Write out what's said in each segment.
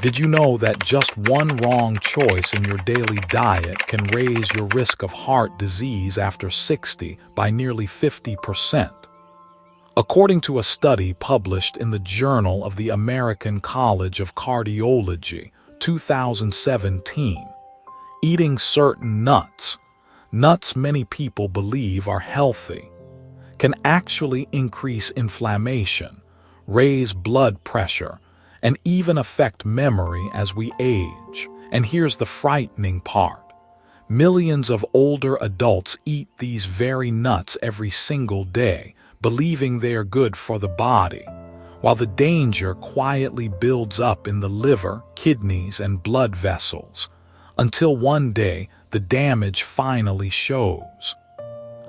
Did you know that just one wrong choice in your daily diet can raise your risk of heart disease after 60 by nearly 50%? According to a study published in the Journal of the American College of Cardiology, 2017, eating certain nuts many people believe are healthy, can actually increase inflammation, raise blood pressure, and even affect memory as we age. And here's the frightening part. Millions of older adults eat these very nuts every single day, believing they are good for the body, while the danger quietly builds up in the liver, kidneys, and blood vessels, until one day the damage finally shows.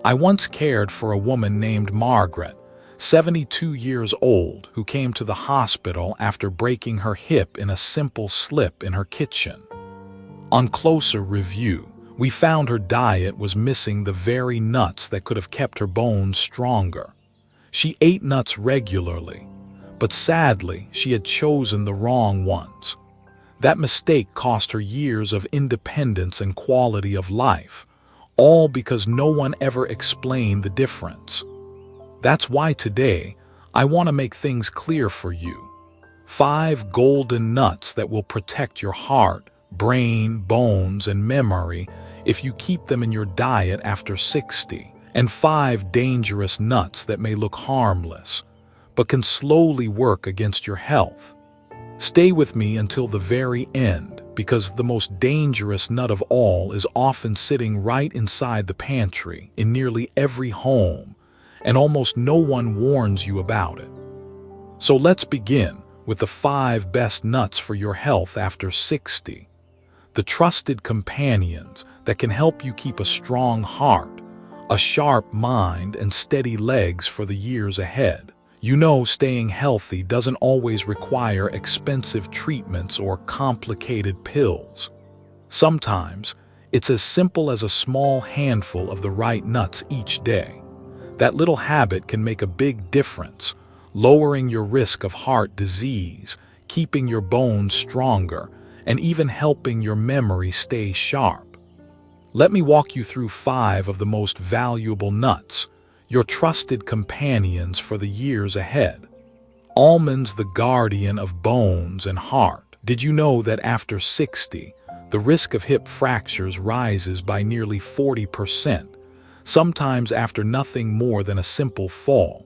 I once cared for a woman named Margaret, 72 years old, who came to the hospital after breaking her hip in a simple slip in her kitchen. On closer review, we found her diet was missing the very nuts that could have kept her bones stronger. She ate nuts regularly, but sadly, she had chosen the wrong ones. That mistake cost her years of independence and quality of life, all because no one ever explained the difference. That's why today, I want to make things clear for you. 5 golden nuts that will protect your heart, brain, bones, and memory if you keep them in your diet after 60. And 5 dangerous nuts that may look harmless, but can slowly work against your health. Stay with me until the very end, because the most dangerous nut of all is often sitting right inside the pantry in nearly every home, and almost no one warns you about it. So let's begin with the 5 best nuts for your health after 60. The trusted companions that can help you keep a strong heart, a sharp mind, and steady legs for the years ahead. You know, staying healthy doesn't always require expensive treatments or complicated pills. Sometimes, it's as simple as a small handful of the right nuts each day. That little habit can make a big difference, lowering your risk of heart disease, keeping your bones stronger, and even helping your memory stay sharp. Let me walk you through 5 of the most valuable nuts, your trusted companions for the years ahead. Almonds, the guardian of bones and heart. Did you know that after 60, the risk of hip fractures rises by nearly 40%, sometimes after nothing more than a simple fall?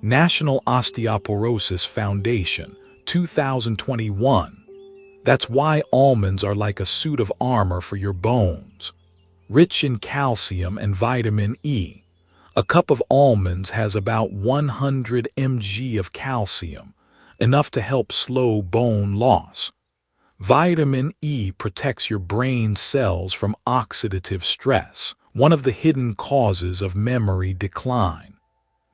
National Osteoporosis Foundation, 2021. That's why almonds are like a suit of armor for your bones. Rich in calcium and vitamin E, a cup of almonds has about 100 mg of calcium, enough to help slow bone loss. Vitamin E protects your brain cells from oxidative stress, one of the hidden causes of memory decline.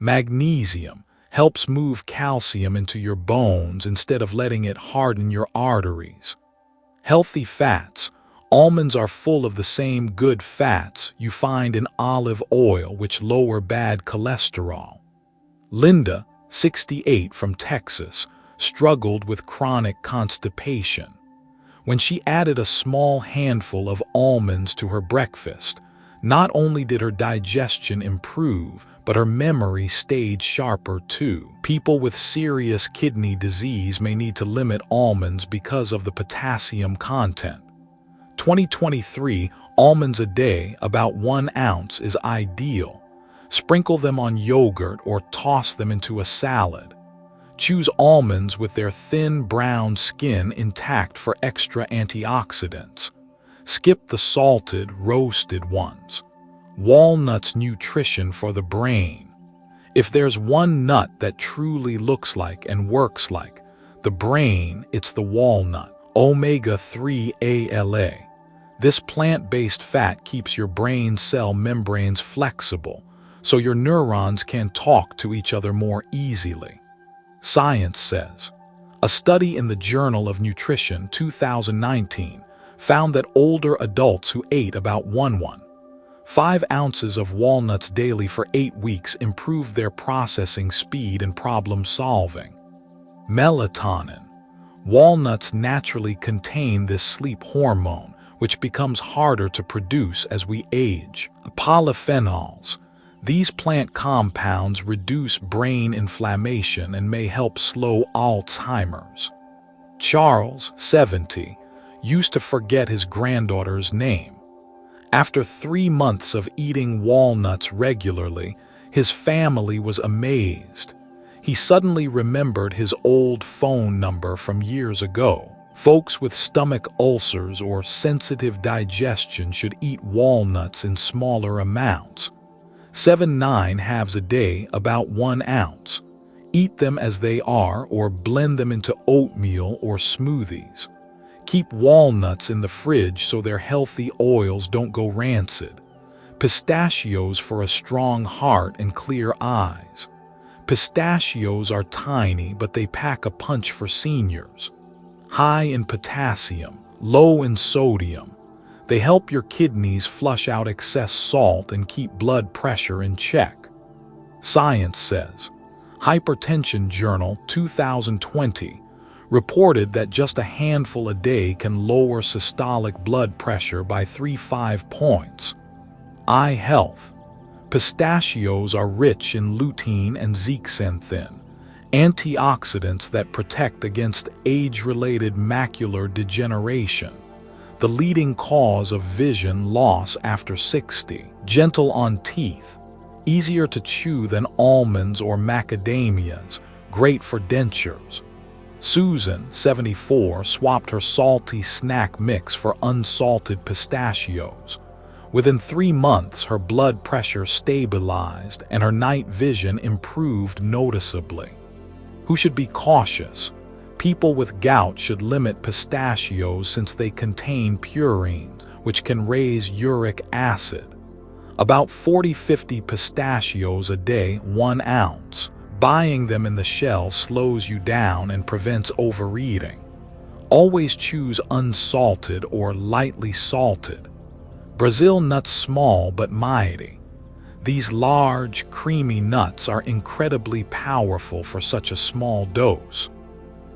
Magnesium helps move calcium into your bones instead of letting it harden your arteries. Healthy fats. Almonds are full of the same good fats you find in olive oil, which lower bad cholesterol. Linda, 68, from Texas, struggled with chronic constipation. When she added a small handful of almonds to her breakfast, not only did her digestion improve, but her memory stayed sharper too. People with serious kidney disease may need to limit almonds because of the potassium content. 2023, almonds a day, about 1 ounce, is ideal. Sprinkle them on yogurt or toss them into a salad. Choose almonds with their thin brown skin intact for extra antioxidants. Skip the salted, roasted ones. Walnuts, nutrition for the brain. If there's one nut that truly looks like and works like the brain, it's the walnut. Omega-3 ALA. This plant-based fat keeps your brain cell membranes flexible, so your neurons can talk to each other more easily. Science says. A study in the Journal of Nutrition, 2019, found that older adults who ate about 5 ounces of walnuts daily for 8 weeks improved their processing speed and problem solving. Melatonin. Walnuts naturally contain this sleep hormone, which becomes harder to produce as we age. Polyphenols. These plant compounds reduce brain inflammation and may help slow Alzheimer's. Charles, 70, used to forget his granddaughter's name. After 3 months of eating walnuts regularly, his family was amazed. He suddenly remembered his old phone number from years ago. Folks with stomach ulcers or sensitive digestion should eat walnuts in smaller amounts. 7-9 halves a day, about 1 ounce. Eat them as they are or blend them into oatmeal or smoothies. Keep walnuts in the fridge so their healthy oils don't go rancid. Pistachios for a strong heart and clear eyes. Pistachios are tiny, but they pack a punch for seniors. High in potassium, low in sodium. They help your kidneys flush out excess salt and keep blood pressure in check. Science says. Hypertension Journal 2020 reported that just a handful a day can lower systolic blood pressure by 3-5 points. Eye health. Pistachios are rich in lutein and zeaxanthin, antioxidants that protect against age-related macular degeneration, the leading cause of vision loss after 60. Gentle on teeth, easier to chew than almonds or macadamias, great for dentures. Susan, 74, swapped her salty snack mix for unsalted pistachios. Within 3 months, her blood pressure stabilized and her night vision improved noticeably. Who should be cautious? People with gout should limit pistachios since they contain purines, which can raise uric acid. About 40-50 pistachios a day, 1 ounce. Buying them in the shell slows you down and prevents overeating. Always choose unsalted or lightly salted. Brazil nuts small but mighty. These large, creamy nuts are incredibly powerful for such a small dose.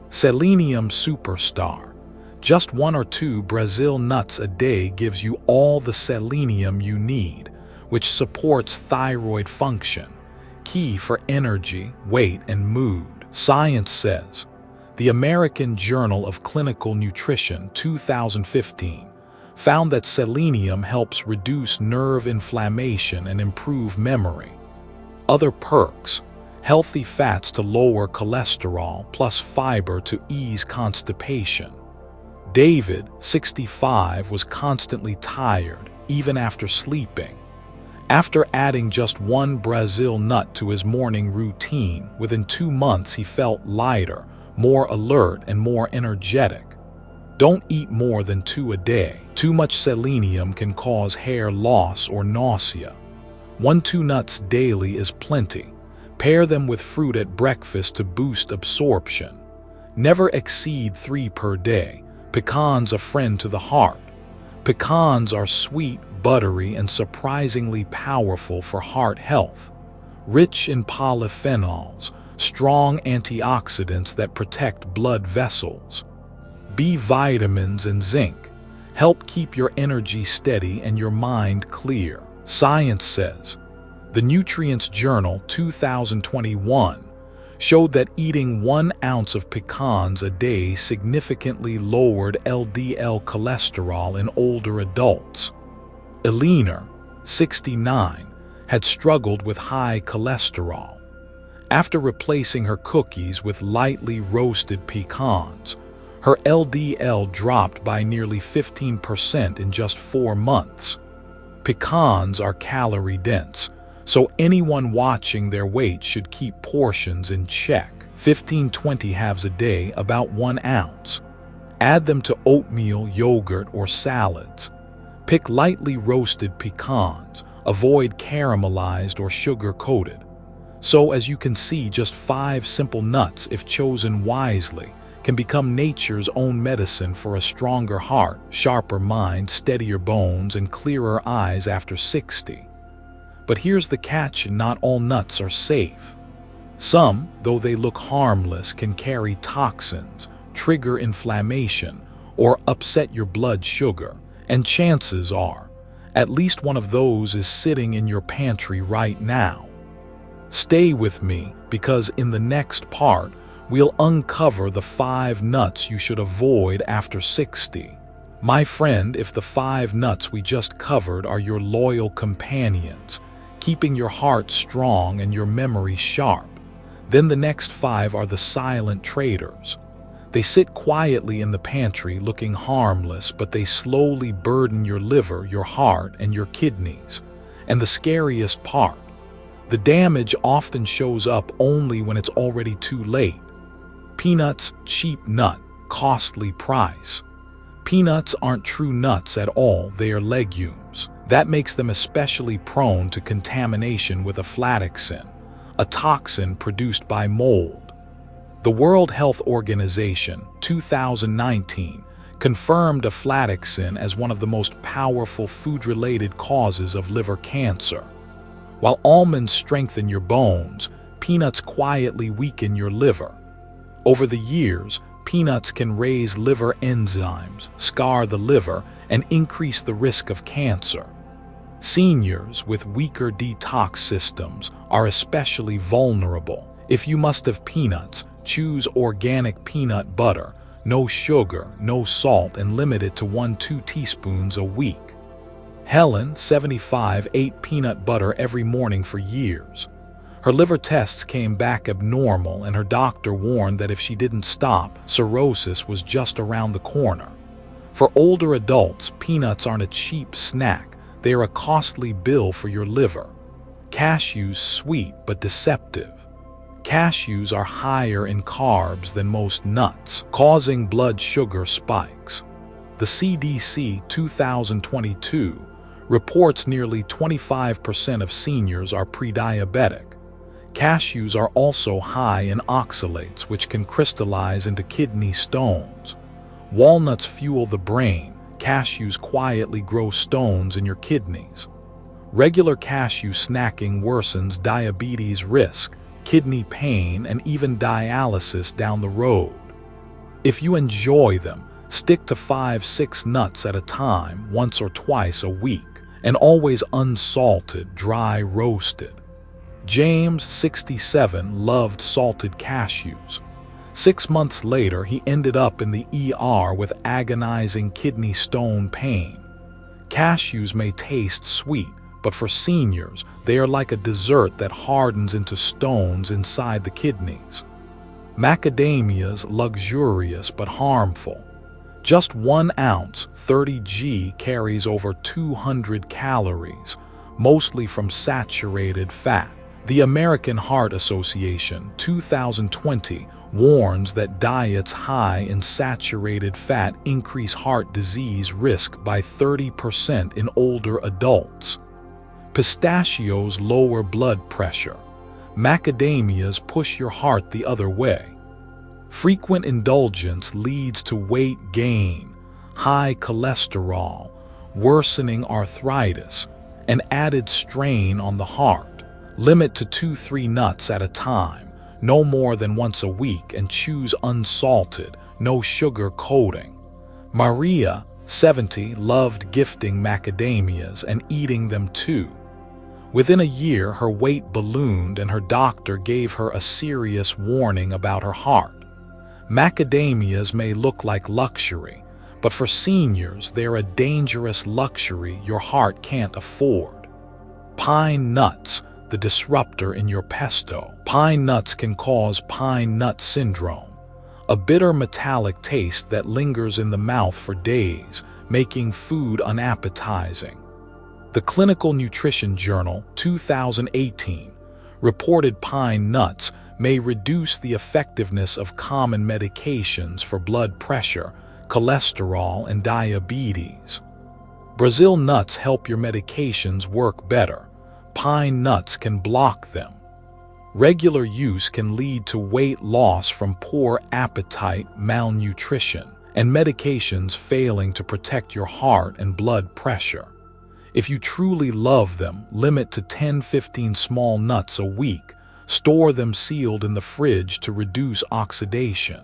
Selenium Superstar. Just 1 or 2 Brazil nuts a day gives you all the selenium you need, which supports thyroid function, key for energy, weight, and mood. Science says. The American Journal of Clinical Nutrition 2015 found that selenium helps reduce nerve inflammation and improve memory. Other perks. Healthy fats to lower cholesterol plus fiber to ease constipation. David, 65, was constantly tired, even after sleeping. After adding just 1 Brazil nut to his morning routine, within 2 months he felt lighter, more alert, and more energetic. Don't eat more than 2 a day. Too much selenium can cause hair loss or nausea. 1-2 nuts daily is plenty. Pair them with fruit at breakfast to boost absorption. Never exceed 3 per day. Pecans a friend to the heart. Pecans are sweet, buttery, and surprisingly powerful for heart health. Rich in polyphenols, strong antioxidants that protect blood vessels. B vitamins and zinc help keep your energy steady and your mind clear. Science says. The Nutrients Journal 2021 showed that eating 1 ounce of pecans a day significantly lowered LDL cholesterol in older adults. Eleanor, 69, had struggled with high cholesterol. After replacing her cookies with lightly roasted pecans, her LDL dropped by nearly 15% in just 4 months. Pecans are calorie-dense, so anyone watching their weight should keep portions in check. 15-20 halves a day, about 1 ounce. Add them to oatmeal, yogurt, or salads. Pick lightly roasted pecans. Avoid caramelized or sugar-coated. So, as you can see, just 5 simple nuts, if chosen wisely, can become nature's own medicine for a stronger heart, sharper mind, steadier bones, and clearer eyes after 60. But here's the catch: not all nuts are safe. Some, though they look harmless, can carry toxins, trigger inflammation, or upset your blood sugar, and chances are, at least one of those is sitting in your pantry right now. Stay with me, because in the next part, we'll uncover the 5 nuts you should avoid after 60. My friend, if the 5 nuts we just covered are your loyal companions, keeping your heart strong and your memory sharp, then the next 5 are the silent traitors. They sit quietly in the pantry looking harmless, but they slowly burden your liver, your heart, and your kidneys. And the scariest part, the damage often shows up only when it's already too late. Peanuts, cheap nut, costly price. Peanuts aren't true nuts at all, they are legumes. That makes them especially prone to contamination with aflatoxin, a toxin produced by mold. The World Health Organization, 2019, confirmed aflatoxin as one of the most powerful food-related causes of liver cancer. While almonds strengthen your bones, peanuts quietly weaken your liver. Over the years, peanuts can raise liver enzymes, scar the liver, and increase the risk of cancer. Seniors with weaker detox systems are especially vulnerable. If you must have peanuts, choose organic peanut butter, no sugar, no salt, and limit it to 1-2 teaspoons a week. Helen, 75, ate peanut butter every morning for years. Her liver tests came back abnormal, and her doctor warned that if she didn't stop, cirrhosis was just around the corner. For older adults, peanuts aren't a cheap snack. They are a costly bill for your liver. Cashews, sweet but deceptive. Cashews are higher in carbs than most nuts, causing blood sugar spikes. The CDC 2022 reports nearly 25% of seniors are pre-diabetic. Cashews are also high in oxalates, which can crystallize into kidney stones. Walnuts fuel the brain. Cashews quietly grow stones in your kidneys. Regular cashew snacking worsens diabetes risk, kidney pain, and even dialysis down the road. If you enjoy them, stick to 5-6 nuts at a time, once or twice a week, and always unsalted, dry roasted. James, 67, loved salted cashews. 6 months later, he ended up in the ER with agonizing kidney stone pain. Cashews may taste sweet, but for seniors, they are like a dessert that hardens into stones inside the kidneys. Macadamias, luxurious but harmful. Just 1 ounce, 30 g, carries over 200 calories, mostly from saturated fat. The American Heart Association, 2020, warns that diets high in saturated fat increase heart disease risk by 30% in older adults. Pistachios lower blood pressure. Macadamias push your heart the other way. Frequent indulgence leads to weight gain, high cholesterol, worsening arthritis, and added strain on the heart. Limit to 2-3 nuts at a time, no more than once a week, and choose unsalted, no sugar coating. Maria, 70, loved gifting macadamias and eating them too. Within a year, her weight ballooned and her doctor gave her a serious warning about her heart. Macadamias may look like luxury, but for seniors, they're a dangerous luxury your heart can't afford. Pine nuts, the disruptor in your pesto. Pine nuts can cause pine nut syndrome, a bitter metallic taste that lingers in the mouth for days, making food unappetizing. The Clinical Nutrition Journal, 2018, reported pine nuts may reduce the effectiveness of common medications for blood pressure, cholesterol, and diabetes. Brazil nuts help your medications work better. Pine nuts can block them. Regular use can lead to weight loss from poor appetite, malnutrition, and medications failing to protect your heart and blood pressure. If you truly love them, limit to 10-15 small nuts a week. Store them sealed in the fridge to reduce oxidation.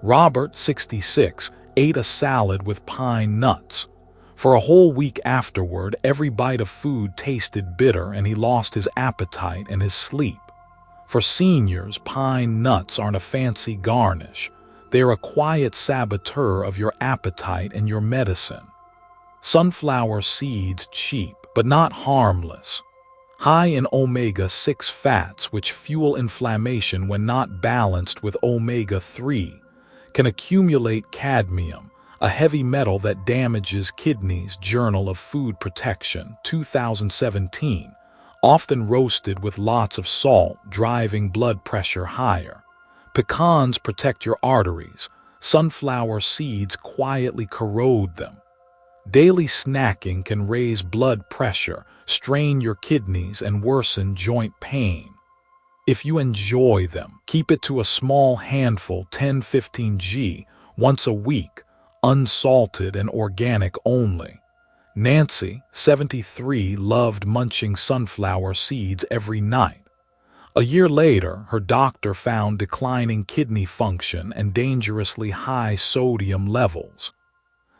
Robert, 66, ate a salad with pine nuts. For a whole week afterward, every bite of food tasted bitter and he lost his appetite and his sleep. For seniors, pine nuts aren't a fancy garnish. They're a quiet saboteur of your appetite and your medicine. Sunflower seeds, cheap, but not harmless. High in omega-6 fats, which fuel inflammation when not balanced with omega-3, can accumulate cadmium, a heavy metal that damages kidneys. Journal of Food Protection, 2017, often roasted with lots of salt, driving blood pressure higher. Pecans protect your arteries. Sunflower seeds quietly corrode them. Daily snacking can raise blood pressure, strain your kidneys, and worsen joint pain. If you enjoy them, keep it to a small handful, 10-15 g, once a week, unsalted and organic only. Nancy, 73, loved munching sunflower seeds every night. A year later, her doctor found declining kidney function and dangerously high sodium levels.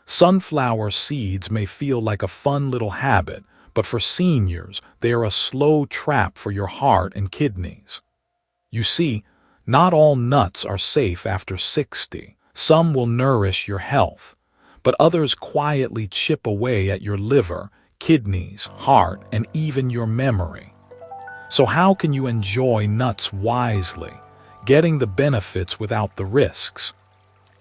Sunflower seeds may feel like a fun little habit, but for seniors, they are a slow trap for your heart and kidneys. You see, not all nuts are safe after 60. Some will nourish your health, but others quietly chip away at your liver, kidneys, heart, and even your memory. So how can you enjoy nuts wisely, getting the benefits without the risks?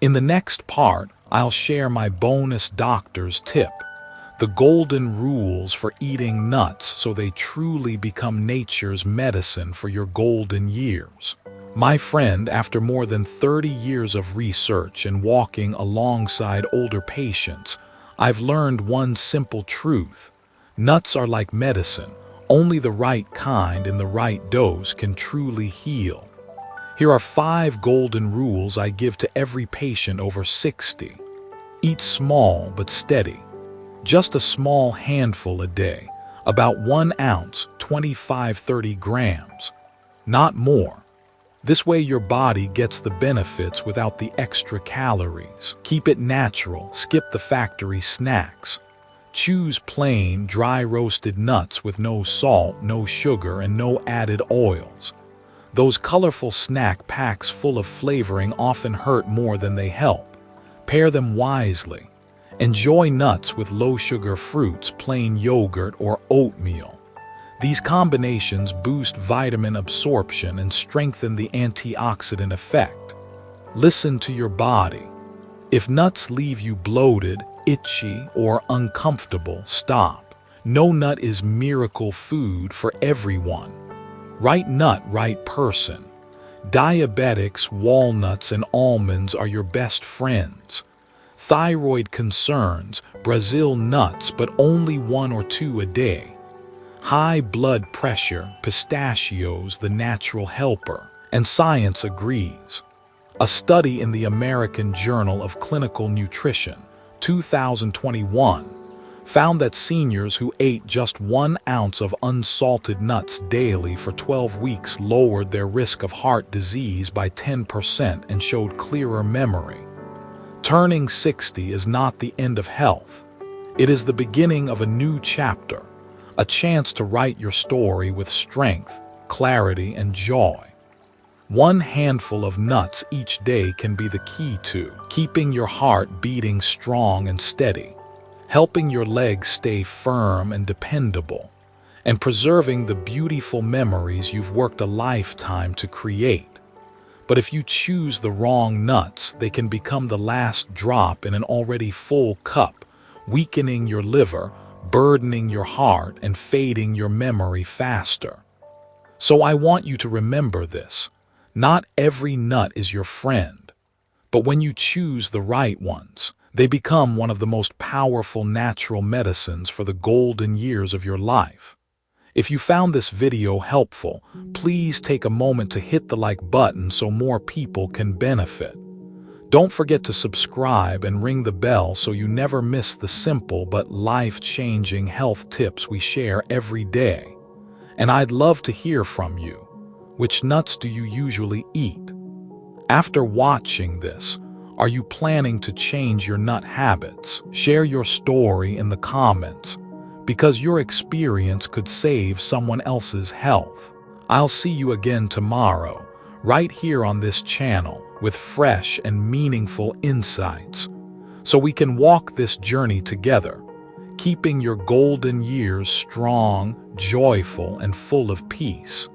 In the next part, I'll share my bonus doctor's tip, the golden rules for eating nuts so they truly become nature's medicine for your golden years. My friend, after more than 30 years of research and walking alongside older patients, I've learned one simple truth. Nuts are like medicine. Only the right kind in the right dose can truly heal. Here are 5 golden rules I give to every patient over 60. Eat small but steady. Just a small handful a day, about 1 ounce, 25-30 grams. Not more. This way your body gets the benefits without the extra calories. Keep it natural, skip the factory snacks. Choose plain, dry roasted nuts with no salt, no sugar, and no added oils. Those colorful snack packs full of flavoring often hurt more than they help. Pair them wisely. Enjoy nuts with low-sugar fruits, plain yogurt, or oatmeal. These combinations boost vitamin absorption and strengthen the antioxidant effect. Listen to your body. If nuts leave you bloated, itchy, or uncomfortable, stop. No nut is miracle food for everyone. Right nut, right person. Diabetics, walnuts, and almonds are your best friends. Thyroid concerns, Brazil nuts, but only 1 or 2 a day. High blood pressure, pistachios, the natural helper. And science agrees. A study in the American Journal of Clinical Nutrition, 2021, found that seniors who ate just 1 ounce of unsalted nuts daily for 12 weeks lowered their risk of heart disease by 10% and showed clearer memory. Turning 60 is not the end of health. It is the beginning of a new chapter, a chance to write your story with strength, clarity, and joy. 1 handful of nuts each day can be the key to keeping your heart beating strong and steady, helping your legs stay firm and dependable, and preserving the beautiful memories you've worked a lifetime to create. But if you choose the wrong nuts, they can become the last drop in an already full cup, weakening your liver, burdening your heart, and fading your memory faster. So I want you to remember this. Not every nut is your friend, but when you choose the right ones, they become one of the most powerful natural medicines for the golden years of your life. If you found this video helpful, please take a moment to hit the like button so more people can benefit. Don't forget to subscribe and ring the bell so you never miss the simple but life-changing health tips we share every day. And I'd love to hear from you. Which nuts do you usually eat? After watching this, Are you planning to change your nut habits? Share your story in the comments, because your experience could save someone else's health. I'll see you again tomorrow, right here on this channel, with fresh and meaningful insights, so we can walk this journey together, keeping your golden years strong, joyful, and full of peace.